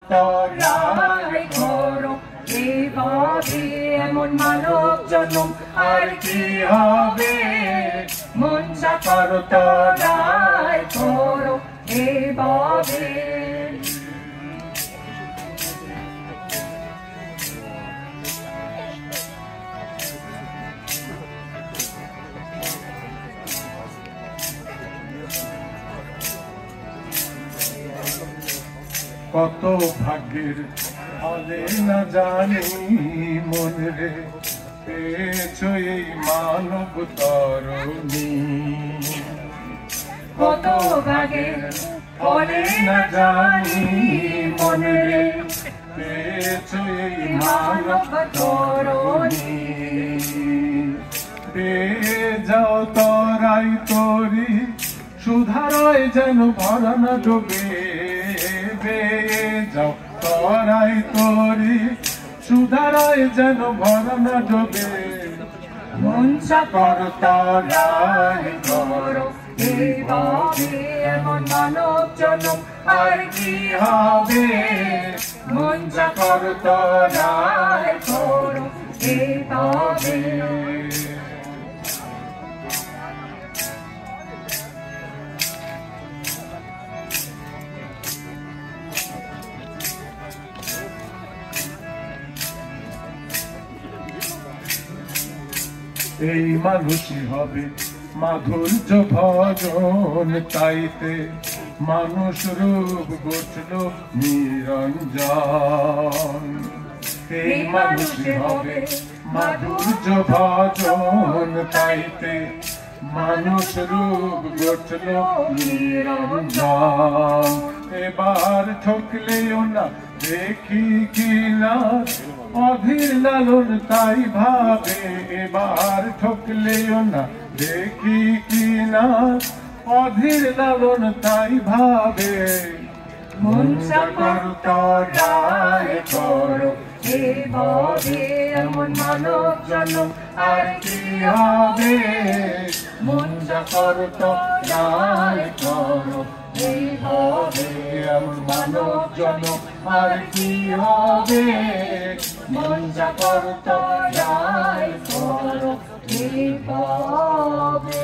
তরাই করো এভাবে এমন মানব জনম আর কি হবে মন যা করো তরাই করো এভাবে কত ভাগ্যের ফলে না জানি মনে রে পেয়েছো এই মানব তরুণী কত ভাগ্যের ফলে না জানি মনে রে পেয়েছো এই মানব তরুণী পেয়ে যাও তরাই তরি সুধারয় যেন ভরা না ডোবে পেয়ে যাও তরাই তরি সুধারয় যেন ভরা না ডোবে মন যা করো তরাই করো এভাবে এমন মানব জনম আর কি হবে মন যা করো তরাই করো এভাবে এই মানুষই হবে মাধুর্য ভজন তাইতে মানুষ রূপ গঠল নিরঞ্জন এই মানুষই হবে মাধুর্য ভজন তাইতে মানুষ রূপ গঠল নিরঞ্জন এবার ঠকলেও না দেখি কিনা অধীর লালন তাই ভাবে এবার ঠকলেও না দেখি কিনা অধীর লালন তাই ভাবে মন যা করো তরাই করো এভাবে এমন মানব জনম আর কি হবে মন যা করো তরাই করো এভাবে এমন মানব জনম আর কি হবে মন যা করো তরাই করো এভাবে